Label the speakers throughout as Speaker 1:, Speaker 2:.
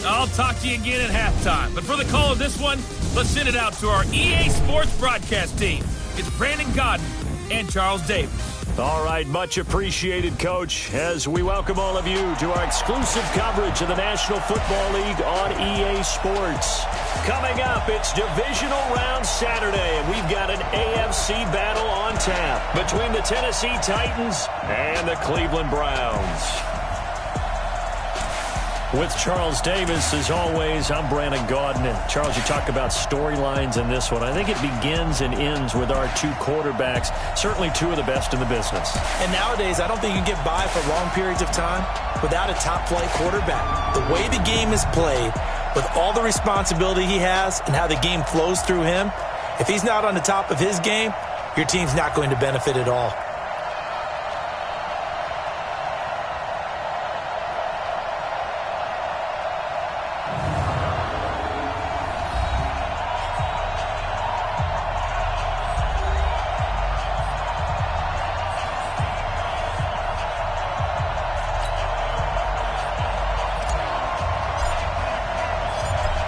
Speaker 1: I'll talk to you again at halftime. But for the call of this one, let's send it out to our EA Sports Broadcast team. It's Brandon Godden and Charles Davis.
Speaker 2: All right, much appreciated, Coach, as we welcome all of you to our exclusive coverage of the National Football League on EA Sports. Coming up, it's Divisional Round Saturday, and we've got an AFC battle on tap between the Tennessee Titans and the Cleveland Browns. With Charles Davis, as always, I'm Brandon Gaudin. And Charles, you talk about storylines in this one. I think it begins and ends with our two quarterbacks, certainly two of the best in the business.
Speaker 3: And nowadays, I don't think you get by for long periods of time without a top-flight quarterback. The way the game is played, with all the responsibility he has and how the game flows through him, if he's not on the top of his game, your team's not going to benefit at all.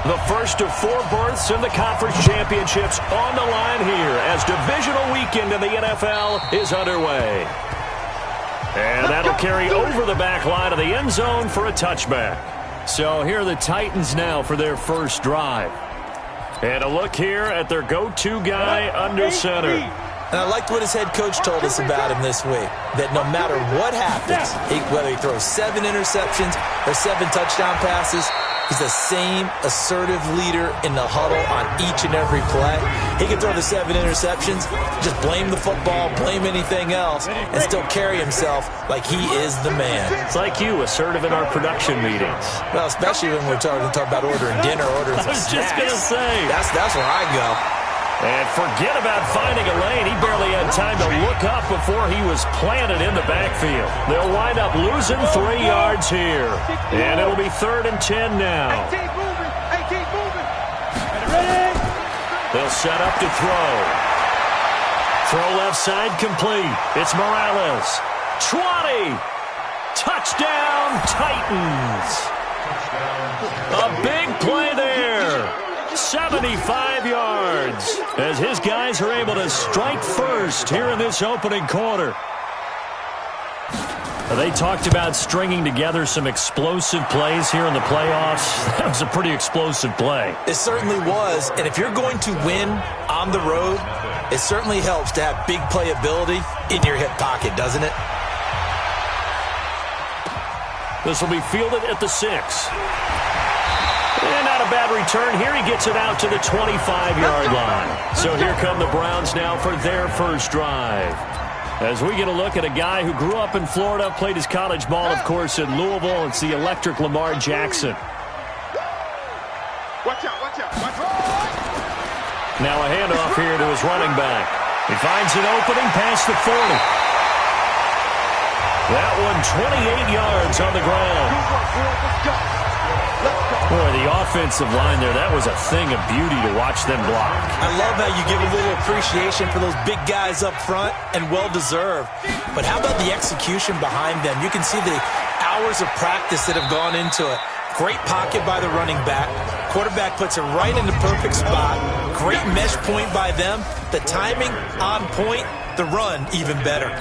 Speaker 2: The first of four berths in the conference championships on the line here as divisional weekend in the NFL is underway. And that'll carry over the back line of the end zone for a touchback. So here are the Titans now for their first drive. And a look here at their go-to guy under center.
Speaker 3: And I liked what his head coach told us about him this week, that no matter what happens, whether he throws 7 interceptions or 7 touchdown passes, he's the same assertive leader in the huddle on each and every play. He can throw the 7 interceptions, just blame the football, blame anything else, and still carry himself like he is the man.
Speaker 2: It's like you, assertive in our production meetings.
Speaker 3: Well, especially when we're talking about ordering dinner, ordering some snacks.
Speaker 2: I was just going to say.
Speaker 3: That's where I go.
Speaker 2: And forget about finding a lane. He barely had time to look up before he was planted in the backfield. They'll wind up losing 3 yards here. And it'll be 3rd and 10 now. They'll set up to throw. Throw left side complete. It's Morales. 20. Touchdown, Titans. A big play there. 75 yards as his guys are able to strike first here in this opening quarter. They talked about stringing together some explosive plays here in the playoffs. That was a pretty explosive play.
Speaker 3: It certainly was, and if you're going to win on the road, it certainly helps to have big playability in your hip pocket, doesn't it?
Speaker 2: This will be fielded at the 6. And not a bad return here. He gets it out to the 25-yard line. So here come the Browns now for their first drive. As we get a look at a guy who grew up in Florida, played his college ball, of course, in Louisville. It's the electric Lamar Jackson.
Speaker 4: Watch out, watch out, watch out.
Speaker 2: Now a handoff here to his running back. He finds an opening past the 40. That one 28 yards on the ground. Boy, the offensive line there, that was a thing of beauty to watch them block.
Speaker 3: I love how you give a little appreciation for those big guys up front, and well-deserved. But how about the execution behind them? You can see the hours of practice that have gone into it. Great pocket by the running back. Quarterback puts it right in the perfect spot. Great mesh point by them. The timing on point. The run even better.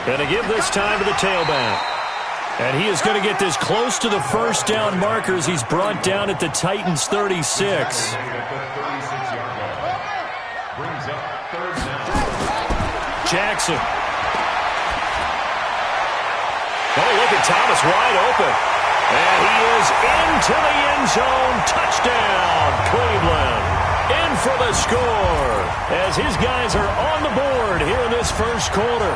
Speaker 2: Going to give this time to the tailback. And he is going to get this close to the first down markers. He's brought down at the Titans' 36. Jackson. Oh, look at Thomas wide open. And he is into the end zone. Touchdown, Cleveland. In for the score as his guys are on the board here in this first quarter.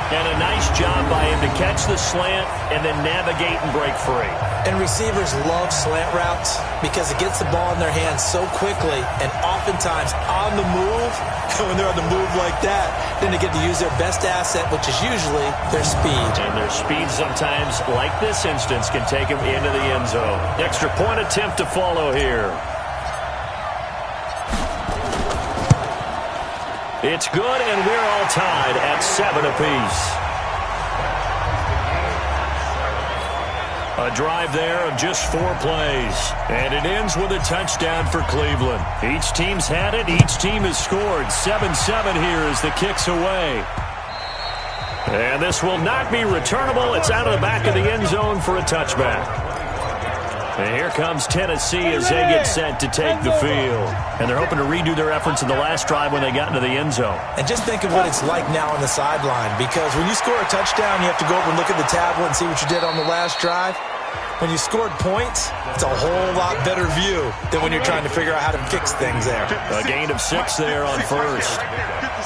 Speaker 2: And a nice job by him to catch the slant and then navigate and break free.
Speaker 3: And receivers love slant routes because it gets the ball in their hands so quickly and oftentimes on the move. When they're on the move like that, then they get to use their best asset, which is usually their speed.
Speaker 2: And their speed sometimes, like this instance, can take them into the end zone. Extra point attempt to follow here. It's good, and we're all tied at 7 apiece. A drive there of just 4 plays, and it ends with a touchdown for Cleveland. Each team's had it. Each team has scored. 7-7 here as the kick's away. And this will not be returnable. It's out of the back of the end zone for a touchback. And here comes Tennessee as they get set to take the field. And they're hoping to redo their efforts in the last drive when they got into the end zone.
Speaker 3: And just think of what it's like now on the sideline, because when you score a touchdown, you have to go over and look at the tablet and see what you did on the last drive. When you scored points, it's a whole lot better view than when you're trying to figure out how to fix things there.
Speaker 2: A gain of 6 there on first.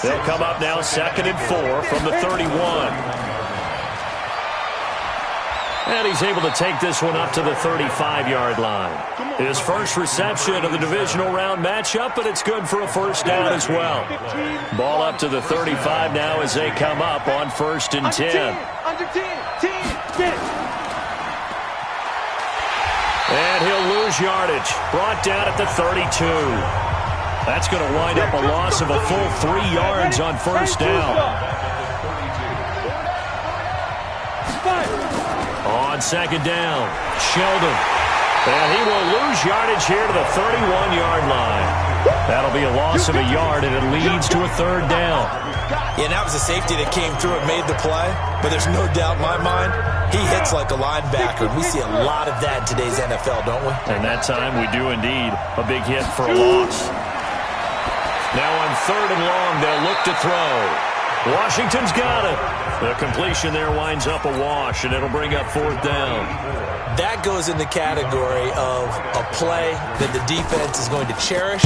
Speaker 2: They'll come up now 2nd and 4 from the 31. And he's able to take this one up to the 35-yard line. His first reception of the divisional round matchup, but it's good for a first down as well. Ball up to the 35 now as they come up on 1st and 10. And he'll lose yardage. Brought down at the 32. That's going to wind up a loss of a full 3 yards on first down. On 2nd down, Sheldon. And he will lose yardage here to the 31-yard line. That'll be a loss of a yard, and it leads to a 3rd down.
Speaker 3: Yeah, and that was a safety that came through and made the play. But there's no doubt in my mind, he hits like a linebacker. We see a lot of that in today's NFL, don't we?
Speaker 2: And that time we do indeed. A big hit for a loss. Now on 3rd and long, they'll look to throw. Washington's got it. The completion there winds up a wash, and it'll bring up 4th down.
Speaker 3: That goes in the category of a play that the defense is going to cherish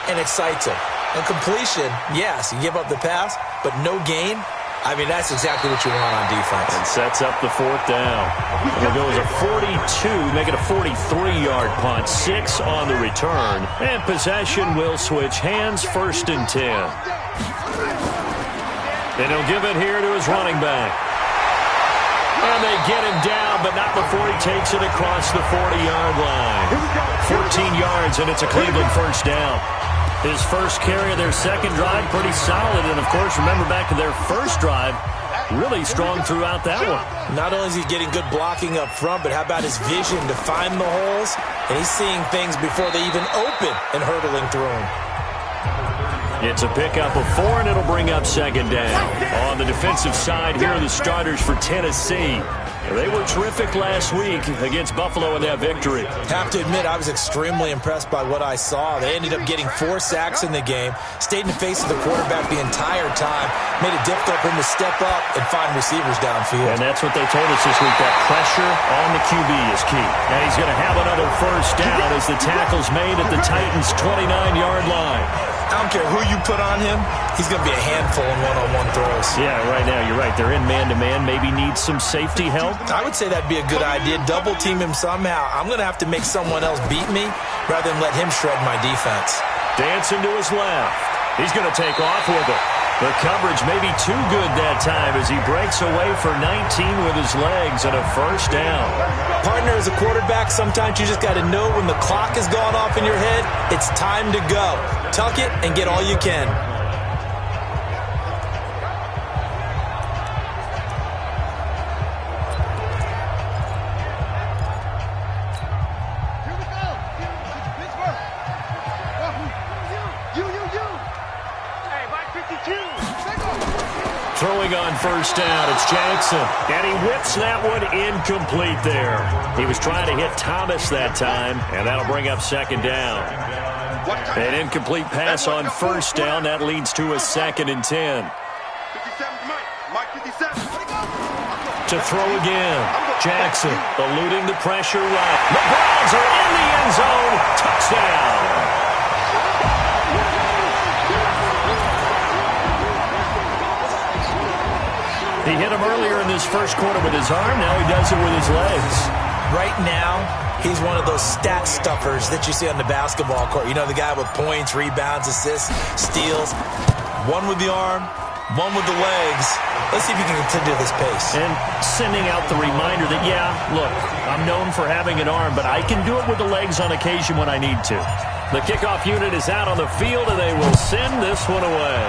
Speaker 3: and excites them. A completion, yes, you give up the pass, but no gain. I mean, that's exactly what you want on defense.
Speaker 2: And sets up the 4th down. It'll go as a 42, make it a 43-yard punt, 6 on the return. And possession will switch hands, 1st and 10. And he'll give it here to his running back. And they get him down, but not before he takes it across the 40-yard line. 14 yards, and it's a Cleveland first down. His first carry of their second drive, pretty solid. And, of course, remember back to their first drive, really strong throughout that one.
Speaker 3: Not only is he getting good blocking up front, but how about his vision to find the holes? And he's seeing things before they even open and hurdling through them.
Speaker 2: It's a pickup of 4, and it'll bring up 2nd down. On the defensive side, here are the starters for Tennessee. They were terrific last week against Buffalo in that victory.
Speaker 3: Have to admit, I was extremely impressed by what I saw. They ended up getting 4 sacks in the game, stayed in the face of the quarterback the entire time, made it difficult for him to step up and find receivers downfield.
Speaker 2: And that's what they told us this week, that pressure on the QB is key. And he's going to have another first down as the tackle's made at the Titans' 29-yard line.
Speaker 3: I don't care who you put on him, he's going to be a handful in one-on-one throws.
Speaker 2: Yeah, right now, you're right. They're in man-to-man, maybe need some safety help.
Speaker 3: I would say that'd be a good idea. Double team him somehow. I'm going to have to make someone else beat me rather than let him shred my defense.
Speaker 2: Dancing to his left. He's going to take off with it. The coverage may be too good that time as he breaks away for 19 with his legs and a first down.
Speaker 3: Partner, as a quarterback, sometimes you just got to know when the clock has gone off in your head, it's time to go. Tuck it and get all you can.
Speaker 2: Throwing on first down, it's Jackson. And he whips that one incomplete there. He was trying to hit Thomas that time, and that'll bring up 2nd down. An incomplete pass on first down. That leads to a 2nd and 10. To throw again. Jackson eluding the pressure right. The Browns are in the end zone. Touchdown. He hit him earlier in this first quarter with his arm. Now he does it with his legs.
Speaker 3: Right now, he's one of those stat stuffers that you see on the basketball court. You know, the guy with points, rebounds, assists, steals. One with the arm, One with the legs. Let's see if he can continue this pace.
Speaker 2: And sending out the reminder that, yeah, look, I'm known for having an arm, but I can do it with the legs on occasion when I need to. The kickoff unit is out on the field, and they will send this one away.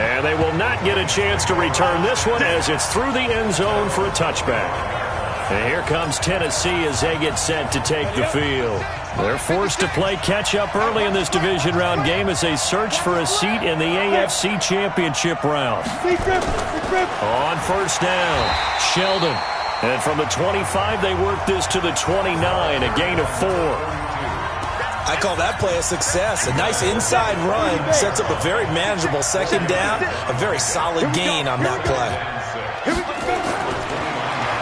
Speaker 2: And they will not get a chance to return this one as it's through the end zone for a touchback. And here comes Tennessee as they get set to take the field. They're forced to play catch-up early in this division round game as they search for a seat in the AFC Championship round. On first down, Sheldon. And from the 25, they work this to the 29, a gain of 4.
Speaker 3: I call that play a success. A nice inside run sets up a very manageable second down, a very solid gain on that play.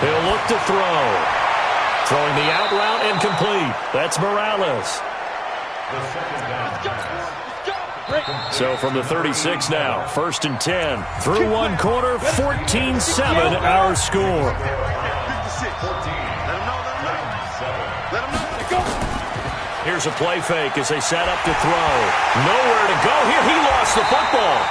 Speaker 2: He'll look to throw. Throwing the out route and complete. That's Morales. So from the 36 now, 1st and 10. Through one quarter, 14-7 our score. Here's a play fake as they set up to throw. Nowhere to go here. He lost the football.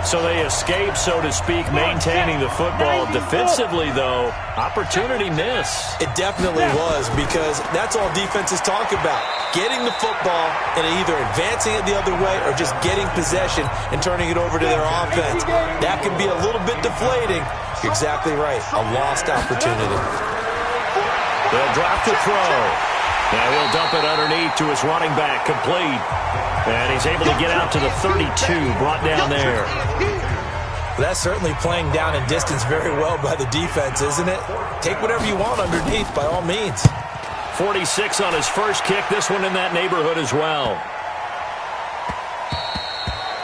Speaker 2: So they escape, so to speak, maintaining the football. Defensively, though, opportunity miss.
Speaker 3: It definitely was, because that's all defenses talk about. Getting the football and either advancing it the other way or just getting possession and turning it over to their offense. That can be a little bit deflating. You're exactly right. A lost opportunity.
Speaker 2: They'll drop the throw. Now he'll dump it underneath to his running back, complete. And he's able to get out to the 32, brought down there.
Speaker 3: That's certainly playing down in distance very well by the defense, isn't it? Take whatever you want underneath, by all means.
Speaker 2: 46 on his first kick, this one in that neighborhood as well.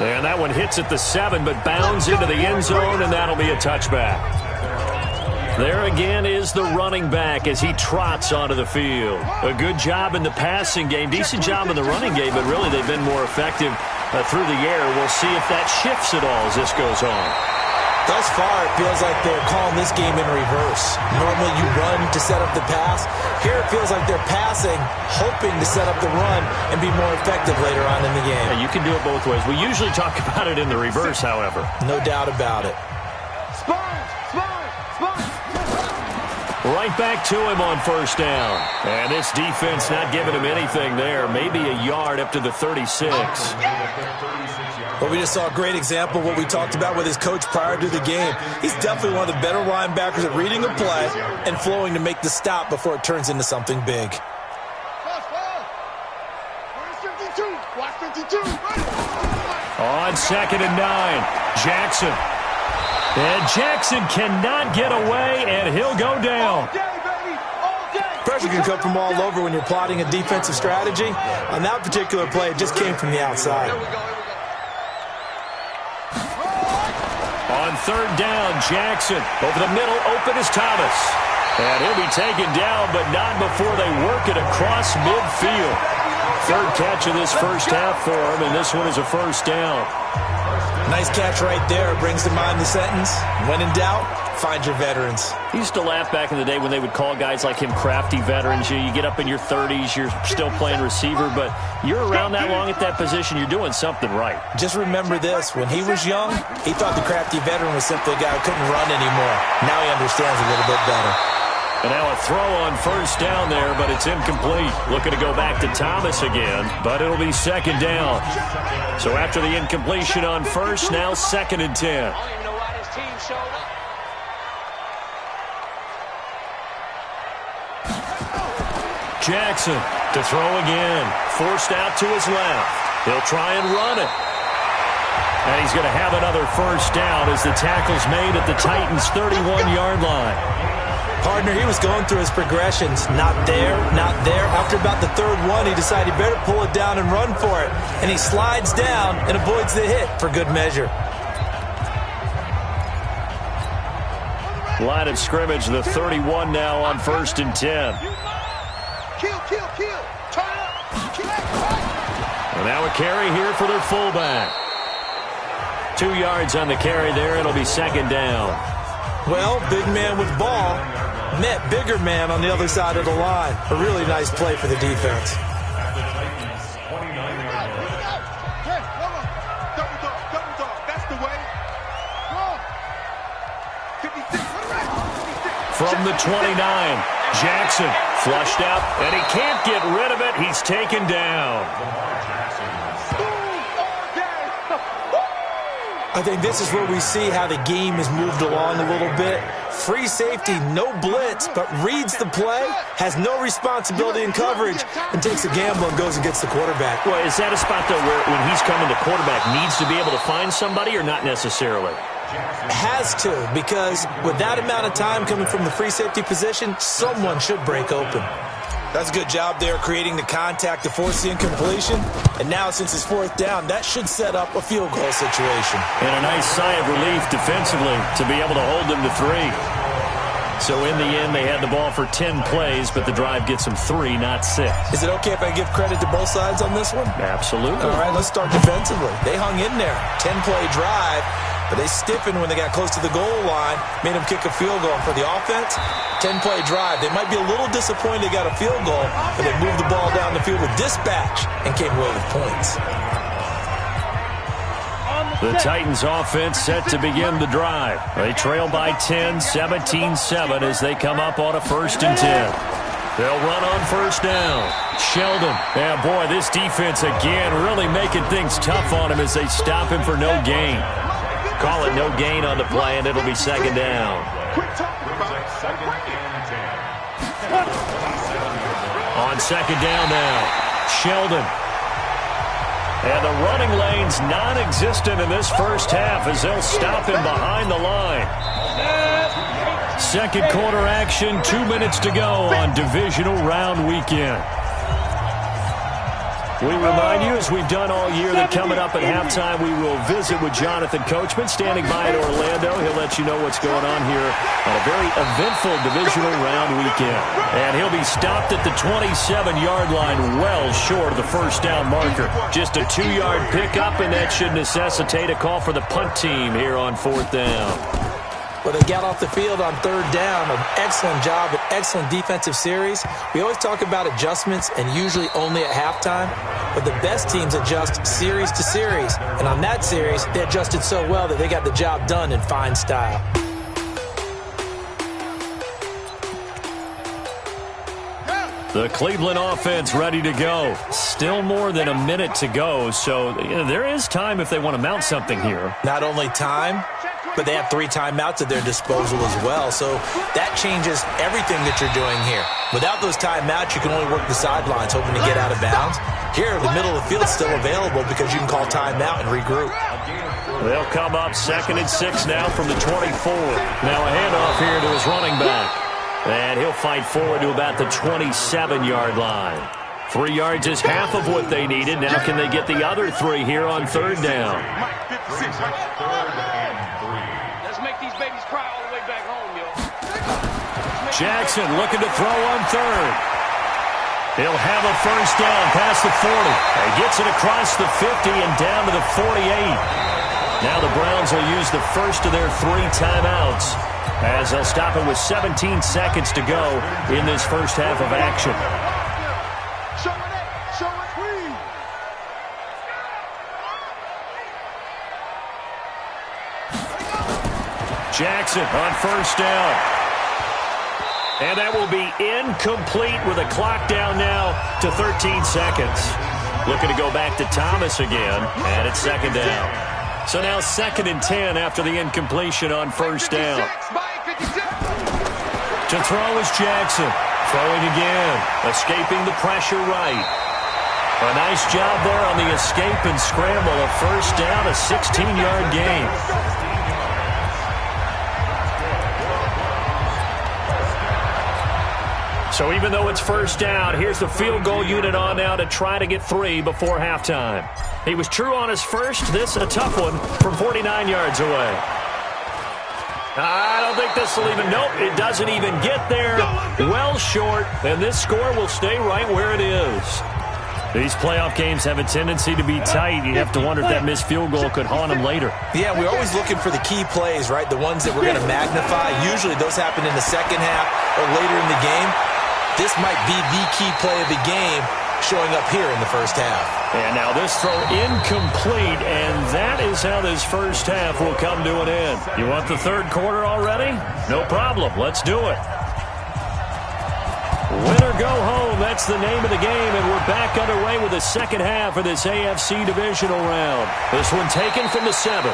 Speaker 2: And that one hits at the 7, but bounds into the end zone, and that'll be a touchback. There again is the running back as he trots onto the field. A good job in the passing game, decent job in the running game, but really they've been more effective through the air. We'll see if that shifts at all as this goes on.
Speaker 3: Thus far, it feels like they're calling this game in reverse. Normally you run to set up the pass. Here it feels like they're passing, hoping to set up the run and be more effective later on in the game.
Speaker 2: Yeah, you can do it both ways. We usually talk about it in the reverse, however.
Speaker 3: No doubt about it.
Speaker 2: Right back to him on first down. And this defense not giving him anything there. Maybe a yard up to the 36.
Speaker 3: Well, we just saw a great example of what we talked about with his coach prior to the game. He's definitely one of the better linebackers at reading a play and flowing to make the stop before it turns into something big.
Speaker 2: On 2nd and 9, Jackson. And Jackson cannot get away, and he'll go down.
Speaker 3: Pressure can come from all over when you're plotting a defensive strategy. On that particular play, it just came from the outside.
Speaker 2: On 3rd down, Jackson. Over the middle, open is Thomas. And he'll be taken down, but not before they work it across midfield. 3rd catch of this first half for him, and this one is a first down.
Speaker 3: Nice catch right there. Brings to mind the sentence, when in doubt, find your veterans.
Speaker 2: I used to laugh back in the day when they would call guys like him crafty veterans. You get up in your 30s, you're still playing receiver, but you're around that long at that position, you're doing something right.
Speaker 3: Just remember this, when he was young, he thought the crafty veteran was simply a guy who couldn't run anymore. Now he understands a little bit better.
Speaker 2: And now a throw on first down there, but it's incomplete. Looking to go back to Thomas again, but it'll be 2nd down. So after the incompletion on first, now 2nd and 10. Jackson to throw again. Forced out to his left. He'll try and run it. And he's going to have another first down as the tackle's made at the Titans' 31-yard line.
Speaker 3: Partner, he was going through his progressions. Not there, not there. After about the 3rd one, he decided he better pull it down and run for it. And he slides down and avoids the hit for good measure.
Speaker 2: Line of scrimmage, the 31 now on 1st and 10. And now a carry here for their fullback. 2 yards on the carry there. It'll be 2nd down.
Speaker 3: Well, big man with ball. Met bigger man on the other side of the line. A really nice play for the defense.
Speaker 2: From the 29, Jackson flushed out, and he can't get rid of it. He's taken down.
Speaker 3: I think this is where we see how the game has moved along a little bit. Free safety, no blitz, but reads the play, has no responsibility in coverage, and takes a gamble and goes and gets the quarterback.
Speaker 2: Well, is that a spot, though, where when he's coming to quarterback, needs to be able to find somebody or not necessarily?
Speaker 3: Has to, because with that amount of time coming from the free safety position, someone should break open. That's a good job there creating the contact to force the incompletion. And now since it's fourth down, that should set up a field goal situation.
Speaker 2: And a nice sigh of relief defensively to be able to hold them to 3. So in the end, they had the ball for 10 plays, but the drive gets them 3, not 6.
Speaker 3: Is it okay if I give credit to both sides on this one?
Speaker 2: Absolutely.
Speaker 3: All right, let's start defensively. They hung in there. 10-play drive. But they stiffened when they got close to the goal line, made them kick a field goal. And for the offense, 10-play drive. They might be a little disappointed they got a field goal, but they moved the ball down the field with dispatch and came away with points.
Speaker 2: The Titans offense set to begin the drive. They trail by 10, 17-7 as they come up on a 1st and 10. They'll run on 1st down. Sheldon. Yeah, boy, this defense again really making things tough on him as they stop him for no gain. Call it no gain on the play, and it'll be 2nd down. On 2nd down now, Sheldon. And the running lane's non-existent in this first half as they'll stop him behind the line. Second quarter action, 2 minutes to go on divisional round weekend. We remind you, as we've done all year, that coming up at halftime, we will visit with Jonathan Coachman, standing by in Orlando. He'll let you know what's going on here on a very eventful divisional round weekend. And he'll be stopped at the 27-yard line, well short of the 1st down marker. Just a 2-yard pickup, and that should necessitate a call for the punt team here on 4th down.
Speaker 3: Well, they got off the field on 3rd down. An excellent job, an excellent defensive series. We always talk about adjustments and usually only at halftime, but the best teams adjust series to series. And on that series, they adjusted so well that they got the job done in fine style.
Speaker 2: The Cleveland offense ready to go. Still more than a minute to go, so there is time if they want to mount something here.
Speaker 3: Not only time, but they have 3 timeouts at their disposal as well. So that changes everything that you're doing here. Without those timeouts, you can only work the sidelines, hoping to get out of bounds. Here, the middle of the field's still available because you can call timeout and regroup.
Speaker 2: They'll come up 2nd and 6 now from the 24. Now a handoff here to his running back. And he'll fight forward to about the 27-yard line. 3 yards is half of what they needed. Now can they get the other 3 here on 3rd down? Jackson looking to throw on 3rd. He'll have a 1st down past the 40. He gets it across the 50 and down to the 48. Now the Browns will use the first of their 3 timeouts as they'll stop it with 17 seconds to go in this first half of action. Jackson on 1st down. And that will be incomplete with a clock down now to 13 seconds. Looking to go back to Thomas again, and it's 2nd down. So now 2nd and 10 after the incompletion on 1st down. To throw is Jackson. Throwing again, escaping the pressure right. A nice job there on the escape and scramble. A 1st down, a 16-yard gain. So even though it's 1st down, here's the field goal unit on now to try to get 3 before halftime. He was true on his first. This a tough one from 49 yards away. I don't think this will even, nope, it doesn't even get there. Well short, and this score will stay right where it is. These playoff games have a tendency to be tight. You have to wonder if that missed field goal could haunt them later.
Speaker 3: Yeah, we're always looking for the key plays, right? The ones that we're going to magnify. Usually those happen in the second half or later in the game. This might be the key play of the game showing up here in the first half.
Speaker 2: And now this throw incomplete, and that is how this first half will come to an end. You want the third quarter already? No problem. Let's do it. Win or go home, that's the name of the game, and we're back underway with the second half of this AFC divisional round. This one taken from the 7,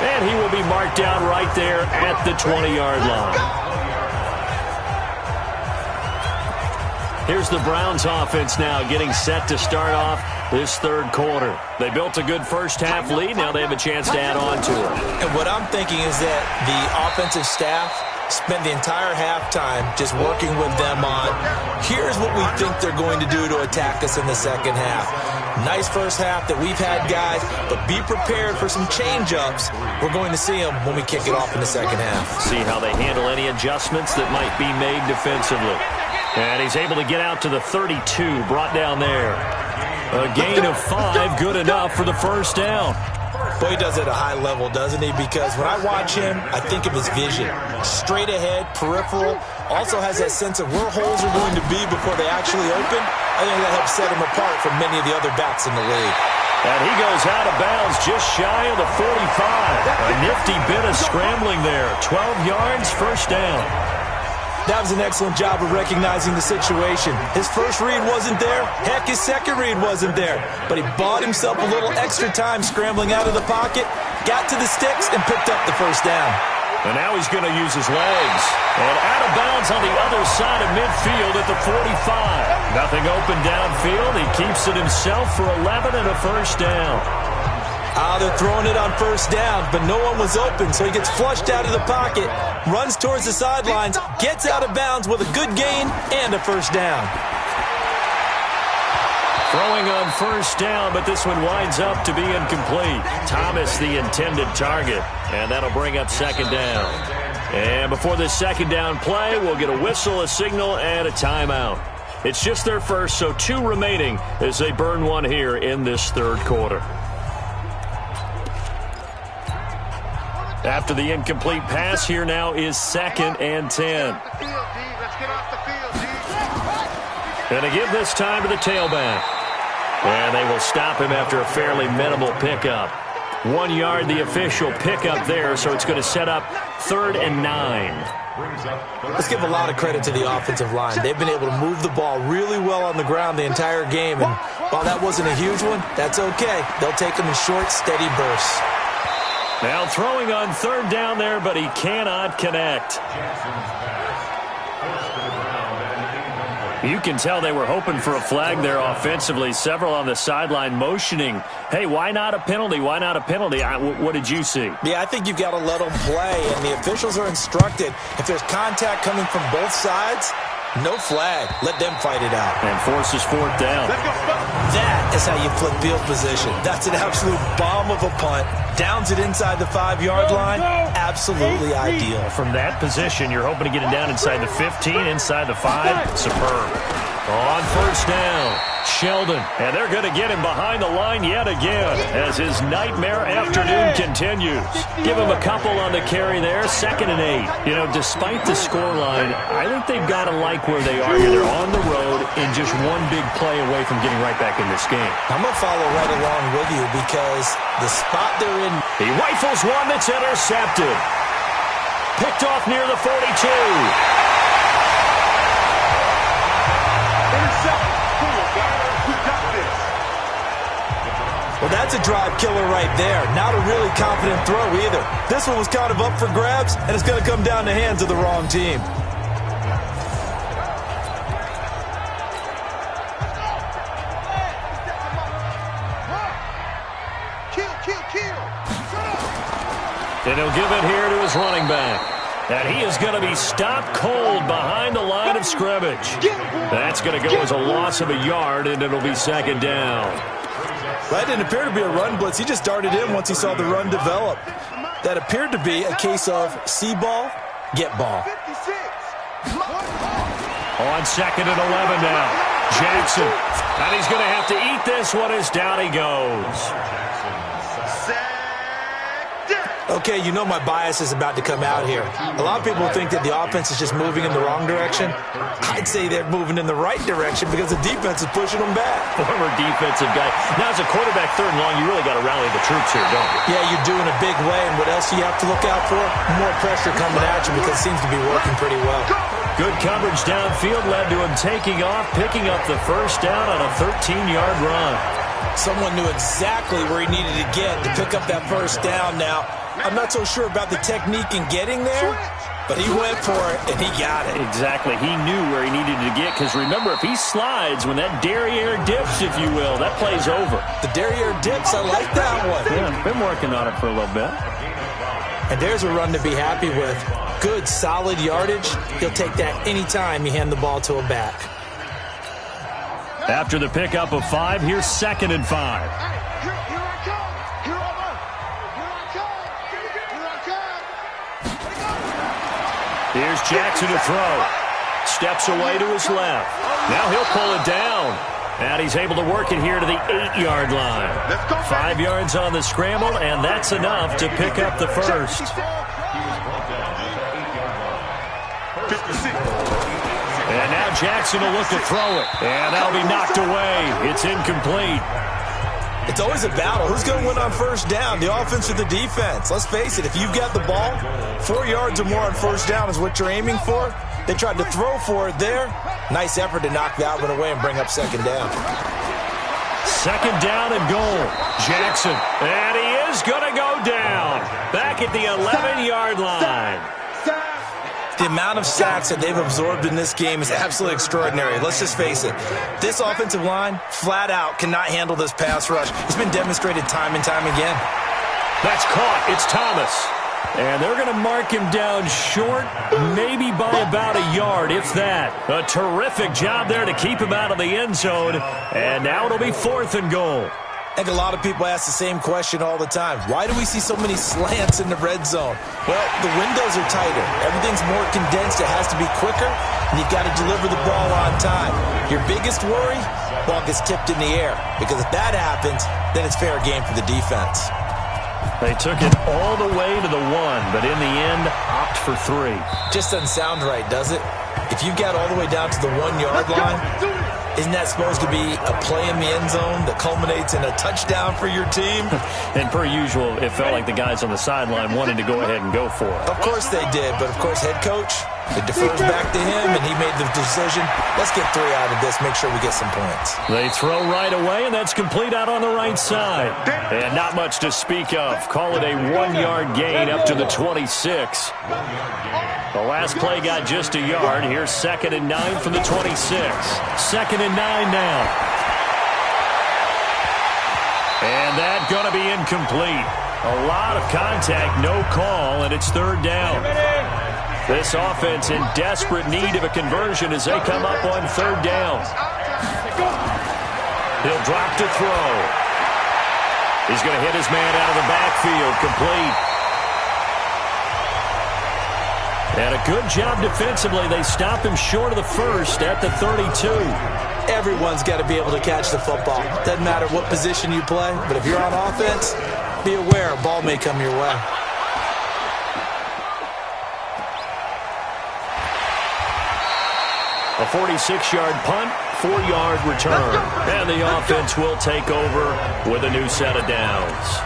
Speaker 2: and he will be marked down right there at the 20-yard line. Here's the Browns offense now getting set to start off this third quarter. They built a good first half lead. Now they have a chance to add on to it.
Speaker 3: And what I'm thinking is that the offensive staff spend the entire halftime just working with them on, here's what we think they're going to do to attack us in the second half. Nice first half that we've had, guys, but be prepared for some change-ups. We're going to see them when we kick it off in the second half.
Speaker 2: See how they handle any adjustments that might be made defensively. And he's able to get out to the 32, brought down there. A gain of 5, good enough for the first down.
Speaker 3: Boy, he does it at a high level, doesn't he? Because when I watch him, I think of his vision. Straight ahead, peripheral. Also has that sense of where holes are going to be before they actually open. I think that helps set him apart from many of the other backs in the league.
Speaker 2: And he goes out of bounds just shy of the 45. A nifty bit of scrambling there. 12 yards, first down.
Speaker 3: That was an excellent job of recognizing the situation. His first read wasn't there. Heck, his second read wasn't there. But he bought himself a little extra time scrambling out of the pocket, got to the sticks, and picked up the first down.
Speaker 2: And now he's going to use his legs. And out of bounds on the other side of midfield at the 45. Nothing open downfield. He keeps it himself for 11 and a first down.
Speaker 3: They're throwing it on first down, but no one was open, so he gets flushed out of the pocket, runs towards the sidelines, gets out of bounds with a good gain and a first down.
Speaker 2: Throwing on first down, but this one winds up to be incomplete. Thomas, the intended target, and that'll bring up second down. And before this second down play, we'll get a whistle, a signal, and a timeout. It's just their first, so 2 remaining as they burn one here in this third quarter. After the incomplete pass, here now is 2nd and 10. And to give this time to the tailback. And they will stop him after a fairly minimal pickup. 1 yard, the official pickup there, so it's going to set up 3rd and 9.
Speaker 3: Let's give a lot of credit to the offensive line. They've been able to move the ball really well on the ground the entire game. And while that wasn't a huge one, that's okay. They'll take them in short, steady bursts.
Speaker 2: Now throwing on 3rd down there, but he cannot connect. You can tell they were hoping for a flag there offensively. Several on the sideline motioning, hey, why not a penalty? Why not a penalty? What did you see?
Speaker 3: Yeah, I think you've got to let them play, and the officials are instructed. If there's contact coming from both sides, no flag. Let them fight it out.
Speaker 2: And forces 4th down.
Speaker 3: That is how you flip field position. That's an absolute bomb of a punt. Downs it inside the 5-yard line. Absolutely ideal.
Speaker 2: From that position, you're hoping to get it down inside the 15, inside the 5. Superb. On first down, Sheldon. And they're going to get him behind the line yet again as his nightmare afternoon continues. Give him a couple on the carry there, 2nd and 8. You know, despite the scoreline, I think they've got to like where they are here. They're on the road and just one big play away from getting right back in this game.
Speaker 3: I'm going to follow right along with you because the spot they're in.
Speaker 2: He rifles one that's intercepted. Picked off near the 42.
Speaker 3: Well, that's a drive killer right there. Not a really confident throw either. This one was kind of up for grabs, and it's going to come down the hands of the wrong team.
Speaker 2: And he'll give it here to his running back. And he is going to be stopped cold behind the line of scrimmage. That's going to go as a loss of a yard, and it'll be 2nd down.
Speaker 3: That didn't appear to be a run blitz. He just darted in once he saw the run develop. That appeared to be a case of see ball, get ball.
Speaker 2: On 2nd and 11 now. Jackson. And he's going to have to eat this one as down he goes.
Speaker 3: Okay, you know my bias is about to come out here. A lot of people think that the offense is just moving in the wrong direction. I'd say they're moving in the right direction because the defense is pushing them back.
Speaker 2: Former defensive guy. Now, as a quarterback, third and long, you really got to rally the troops here, don't you?
Speaker 3: Yeah, you do in a big way, and what else do you have to look out for? More pressure coming at you because it seems to be working pretty well.
Speaker 2: Good coverage downfield led to him taking off, picking up the first down on a 13-yard run.
Speaker 3: Someone knew exactly where he needed to get to pick up that first down now. I'm not so sure about the technique in getting there, but he went for it, and he got it.
Speaker 2: Exactly. He knew where he needed to get, because remember, if he slides, when that derriere dips, if you will, that play's over.
Speaker 3: The derriere dips, I like that one.
Speaker 2: Yeah, been working on it for a little bit.
Speaker 3: And there's a run to be happy with. Good, solid yardage. He'll take that anytime you hand the ball to a back.
Speaker 2: After the pickup of 5, here's 2nd and 5. Here's Jackson to throw. Steps away to his left. Now he'll pull it down. And he's able to work it here to the 8-yard line. 5 yards on the scramble, and that's enough to pick up the first. And now Jackson will look to throw it. And that'll be knocked away. It's incomplete.
Speaker 3: It's always a battle. Who's going to win on first down, the offense or the defense? Let's face it, if you've got the ball, 4 yards or more on first down is what you're aiming for. They tried to throw for it there. Nice effort to knock that one away and bring up 2nd down.
Speaker 2: 2nd down and goal. Jackson. And he is going to go down. Back at the 11-yard line.
Speaker 3: The amount of sacks that they've absorbed in this game is absolutely extraordinary. Let's just face it. This offensive line, flat out, cannot handle this pass rush. It's been demonstrated time and time again.
Speaker 2: That's caught. It's Thomas. And they're going to mark him down short, maybe by about a yard, if that. A terrific job there to keep him out of the end zone. And now it'll be 4th and goal.
Speaker 3: I think a lot of people ask the same question all the time. Why do we see so many slants in the red zone? Well, the windows are tighter. Everything's more condensed. It has to be quicker, and you've got to deliver the ball on time. Your biggest worry? Ball gets tipped in the air, because if that happens, then it's fair game for the defense.
Speaker 2: They took it all the way to the 1, but in the end, opt for 3.
Speaker 3: Just doesn't sound right, does it? If you got all the way down to the 1-yard line, isn't that supposed to be a play in the end zone that culminates in a touchdown for your team?
Speaker 2: And per usual, it felt like the guys on the sideline wanted to go ahead and go for it.
Speaker 3: Of course they did, but of course head coach, it defers back to him, and he made the decision. Let's get 3 out of this, make sure we get some points.
Speaker 2: They throw right away, and that's complete out on the right side. And not much to speak of. Call it a 1-yard gain up to the 26. The last play got just a yard. Here's 2nd and 9 from the 26. 2nd and 9 now. And that's going to be incomplete. A lot of contact, no call, and it's 3rd down. This offense in desperate need of a conversion as they come up on 3rd down. He'll drop to throw. He's going to hit his man out of the backfield, complete. And a good job defensively. They stop him short of the first at the 32.
Speaker 3: Everyone's got to be able to catch the football. Doesn't matter what position you play, but if you're on offense, be aware a ball may come your way.
Speaker 2: A 46-yard punt, 4-yard return. And the offense will take over with a new set of downs.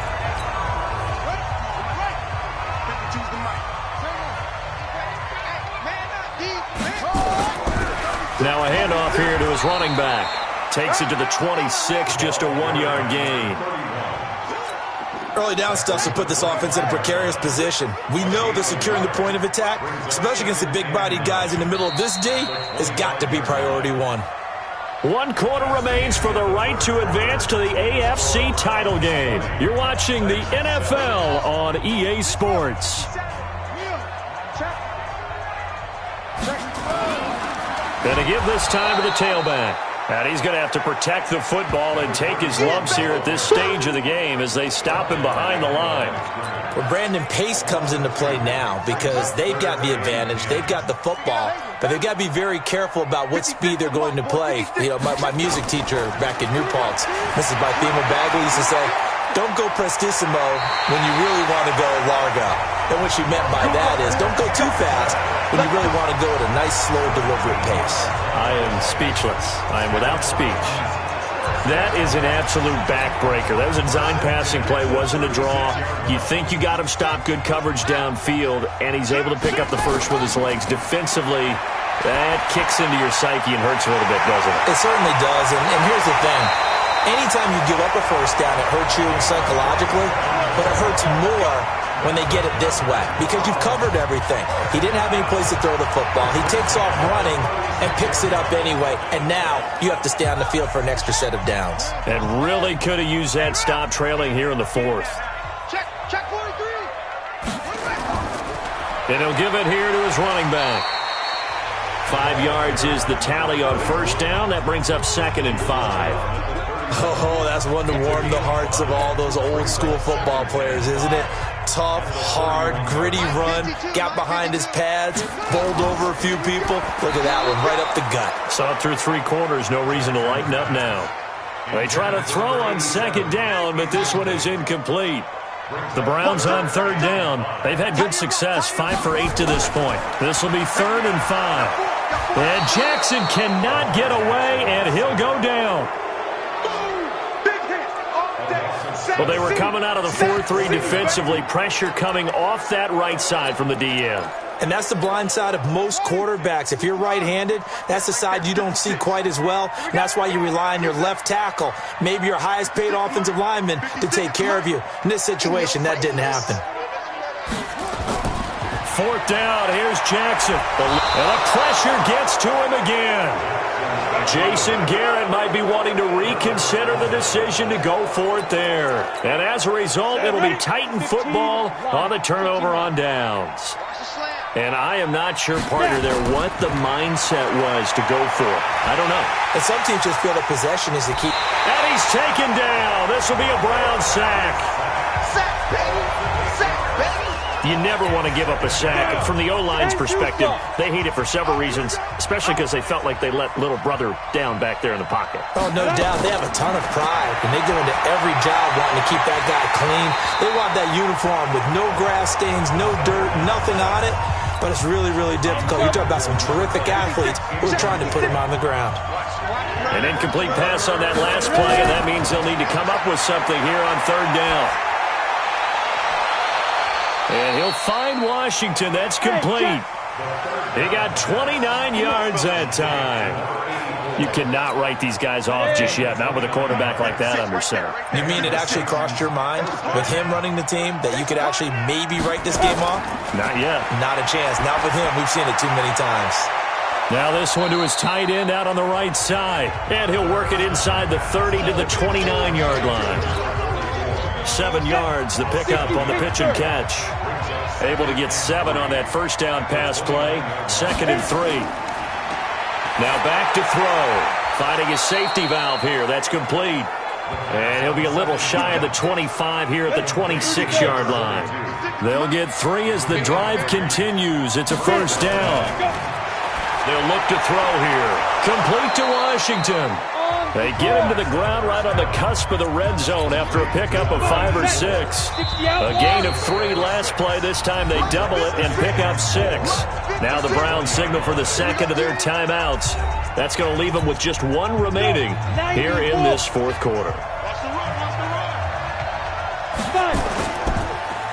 Speaker 2: Now a handoff here to his running back. Takes it to the 26, just a 1-yard gain.
Speaker 3: Early down stuff to put this offense in a precarious position. We know that securing the point of attack, especially against the big-bodied guys in the middle of this D, has got to be priority 1.
Speaker 2: 1 quarter remains for the right to advance to the AFC title game. You're watching the NFL on EA Sports. And to give this time to the tailback. And he's going to have to protect the football and take his lumps here at this stage of the game as they stop him behind the line.
Speaker 3: Well, Brandon, pace comes into play now because they've got the advantage. They've got the football, but they've got to be very careful about what speed they're going to play. You know, my music teacher back in New Paltz, Mrs. Bythema Bagley, used to say, don't go prestissimo when you really want to go largo. And what she meant by that is don't go too fast when you really want to go at a nice, slow, deliberate pace.
Speaker 2: I am speechless. I am without speech. That is an absolute backbreaker. That was a design passing play, wasn't a draw. You think you got him stopped, good coverage downfield, and he's able to pick up the first with his legs. Defensively, that kicks into your psyche and hurts a little bit, doesn't it?
Speaker 3: It certainly does, and here's the thing. Anytime you give up a first down, it hurts you psychologically, but it hurts more when they get it this way because you've covered everything. He didn't have any place to throw the football. He takes off running and picks it up anyway, and now you have to stay on the field for an extra set of downs.
Speaker 2: And really could have used that stop trailing here in the fourth.
Speaker 4: Check 43.
Speaker 2: And he'll give it here to his running back. 5 yards is the tally on first down. That brings up 2nd and 5.
Speaker 3: Oh, that's one to warm the hearts of all those old-school football players, isn't it? Tough, hard, gritty run, got behind his pads, bowled over a few people. Look at that one, right up the gut.
Speaker 2: Saw it through 3 quarters, no reason to lighten up now. They try to throw on 2nd down, but this one is incomplete. The Browns on 3rd down. They've had good success, 5 for 8 to this point. This will be 3rd and 5. And Jackson cannot get away, and he'll go down. Well, they were coming out of the 4-3 defensively. Pressure coming off that right side from the DN.
Speaker 3: And that's the blind side of most quarterbacks. If you're right-handed, that's the side you don't see quite as well. And that's why you rely on your left tackle, maybe your highest-paid offensive lineman, to take care of you. In this situation, that didn't happen.
Speaker 2: 4th down, here's Jackson. And the pressure gets to him again. Jason Garrett might be wanting to reconsider the decision to go for it there. And as a result, it'll be Titan football on the turnover on downs. And I am not sure, partner, there what the mindset was to go for it. I don't know.
Speaker 3: And some teams just feel that possession is the key.
Speaker 2: And he's taken down. This will be a Brown sack.
Speaker 4: Sack, baby. Sack, baby.
Speaker 2: You never want to give up a sack. From the O-line's perspective, they hate it for several reasons, especially because they felt like they let little brother down back there in the pocket.
Speaker 3: Oh, no doubt. They have a ton of pride, and they go into every job wanting to keep that guy clean. They want that uniform with no grass stains, no dirt, nothing on it, but it's really, really difficult. You're talking about some terrific athletes who are trying to put him on the ground.
Speaker 2: An incomplete pass on that last play, and that means they'll need to come up with something here on 3rd down. And he'll find Washington. That's complete. He got 29 yards that time. You cannot write these guys off just yet, not with a quarterback like that under center.
Speaker 3: You mean it actually crossed your mind with him running the team that you could actually maybe write this game off?
Speaker 2: Not yet.
Speaker 3: Not a chance. Not with him. We've seen it too many times.
Speaker 2: Now this one to his tight end out on the right side. And he'll work it inside the 30 to the 29-yard line. 7 yards, the pickup on the pitch and catch. Able to get 7 on that first down pass play. 2nd and 3. Now back to throw. Finding his safety valve here. That's complete. And he'll be a little shy of the 25 here at the 26-yard line. They'll get 3 as the drive continues. It's a first down. They'll look to throw here. Complete to Washington. They get him to the ground right on the cusp of the red zone after a pickup of 5 or 6. A gain of 3 last play. This time they double it and pick up 6. Now the Browns signal for the second of their timeouts. That's going to leave them with just 1 remaining here in this 4th quarter.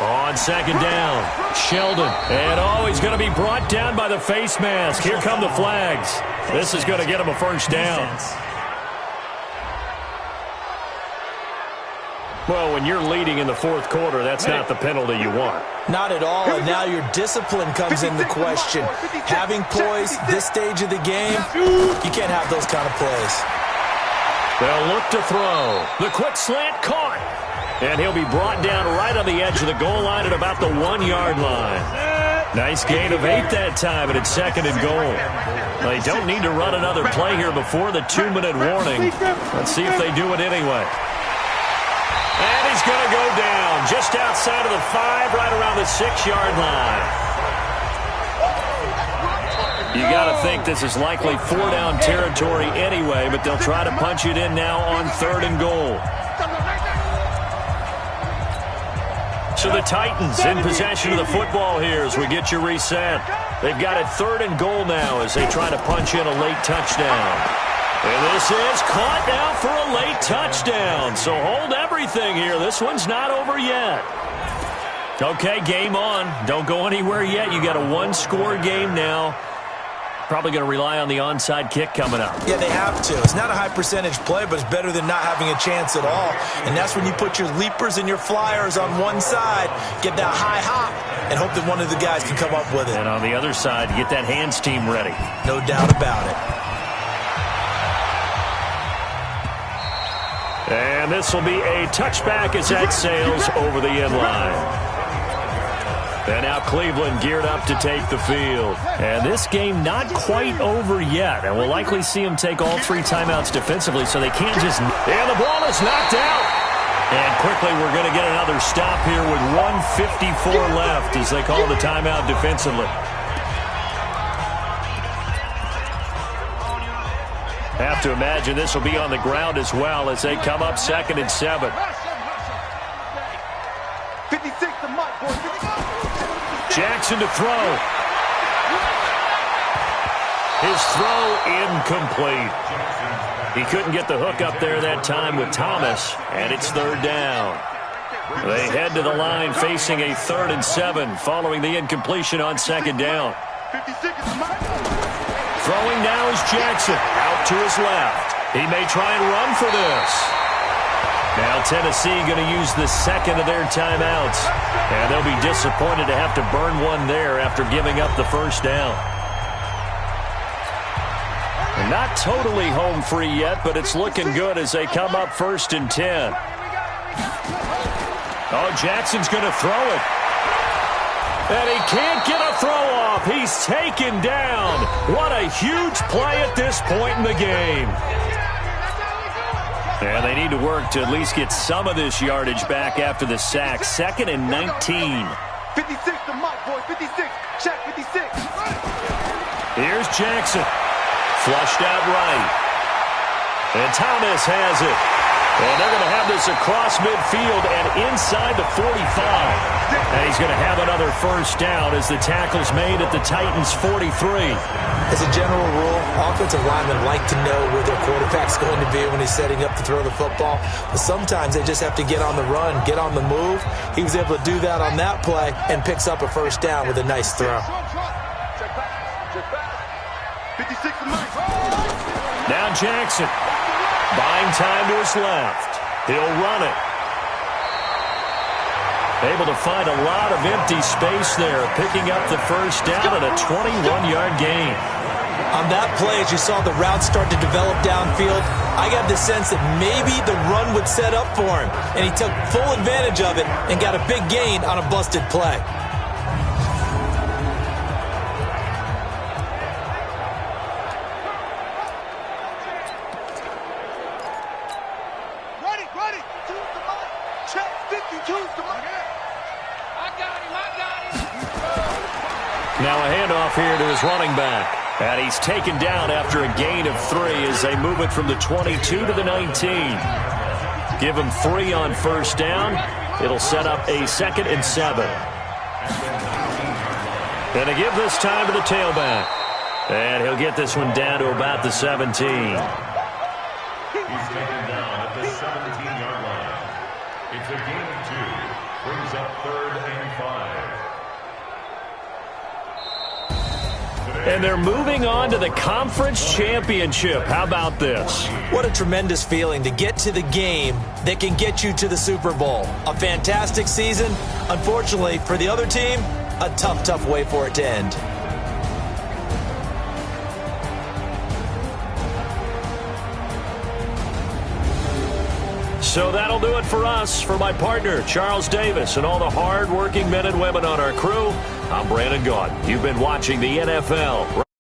Speaker 2: On 2nd down, Sheldon. And he's going to be brought down by the face mask. Here come the flags. This is going to get him a first down. Well, when you're leading in the 4th quarter, that's not the penalty you want.
Speaker 3: Not at all, and now your discipline comes into question. Having poise this stage of the game, you can't have those kind of plays.
Speaker 2: They'll look to throw. The quick slant caught. And he'll be brought down right on the edge of the goal line at about the 1-yard line. Nice gain of 8 that time, and it's 2nd and goal. They don't need to run another play here before the 2-minute warning. Let's see if they do it anyway. And he's going to go down just outside of the 5, right around the 6-yard line. You got to think this is likely 4-down territory anyway, but they'll try to punch it in now on 3rd and goal. So the Titans in possession of the football here as we get you reset. They've got it 3rd and goal now as they try to punch in a late touchdown. And this is caught now for a late touchdown. So hold everything here. This one's not over yet. Okay, game on. Don't go anywhere yet. You got a 1-score game now. Probably going to rely on the onside kick coming up.
Speaker 3: Yeah, they have to. It's not a high percentage play, but it's better than not having a chance at all. And that's when you put your leapers and your flyers on one side, get that high hop, and hope that one of the guys can come up with it.
Speaker 2: And on the other side, get that hands team ready.
Speaker 3: No doubt about it.
Speaker 2: And this will be a touchback as that sails over the end line. And now Cleveland geared up to take the field. And this game not quite over yet. And we'll likely see them take all 3 timeouts defensively, so they can't just... And the ball is knocked out. And quickly we're going to get another stop here with 1:54 left as they call the timeout defensively. Have to imagine this will be on the ground as well as they come up 2nd and 7.
Speaker 4: 56 to Mike, boy.
Speaker 2: Jackson to throw. His throw incomplete. He couldn't get the hook up there that time with Thomas, and it's 3rd down. They head to the line facing a 3rd and 7 following the incompletion on 2nd down. Throwing now is Jackson out to his left. He may try and run for this. Now Tennessee going to use the 2nd of their timeouts. And they'll be disappointed to have to burn one there after giving up the 1st down. And not totally home free yet, but it's looking good as they come up 1st and 10. Oh, Jackson's going to throw it. And he can't get a throw off. He's taken down. What a huge play at this point in the game. And they need to work to at least get some of this yardage back after the sack. 2nd and 19.
Speaker 4: 56 to Mike, boy. 56. Check 56.
Speaker 2: Here's Jackson. Flushed out right. And Thomas has it. And they're going to have this across midfield and inside the 45. And he's going to have another 1st down as the tackle's made at the Titans' 43.
Speaker 3: As a general rule, offensive linemen like to know where their quarterback's going to be when he's setting up to throw the football. But sometimes they just have to get on the run, get on the move. He was able to do that on that play and picks up a 1st down with a nice throw.
Speaker 2: Now Jackson. Buying time to his left. He'll run it. Able to find a lot of empty space there, picking up the 1st down and a 21-yard gain.
Speaker 3: On that play, as you saw the route start to develop downfield, I got the sense that maybe the run would set up for him. And he took full advantage of it and got a big gain on a busted play.
Speaker 2: Now a handoff here to his running back. And he's taken down after a gain of 3 as they move it from the 22 to the 19. Give him 3 on 1st down. It'll set up a 2nd and 7. And to give this time to the tailback. And he'll get this one down to about the 17.
Speaker 5: He's taken down at the 17-yard line. It's a gain of 2. Brings up 3rd and 5.
Speaker 2: And they're moving on to the conference championship. How about this?
Speaker 3: What a tremendous feeling to get to the game that can get you to the Super Bowl. A fantastic season. Unfortunately, for the other team, a tough, tough way for it to end.
Speaker 2: So that'll do it for us. For my partner, Charles Davis, and all the hard-working men and women on our crew, I'm Brandon Gaudin. You've been watching the NFL.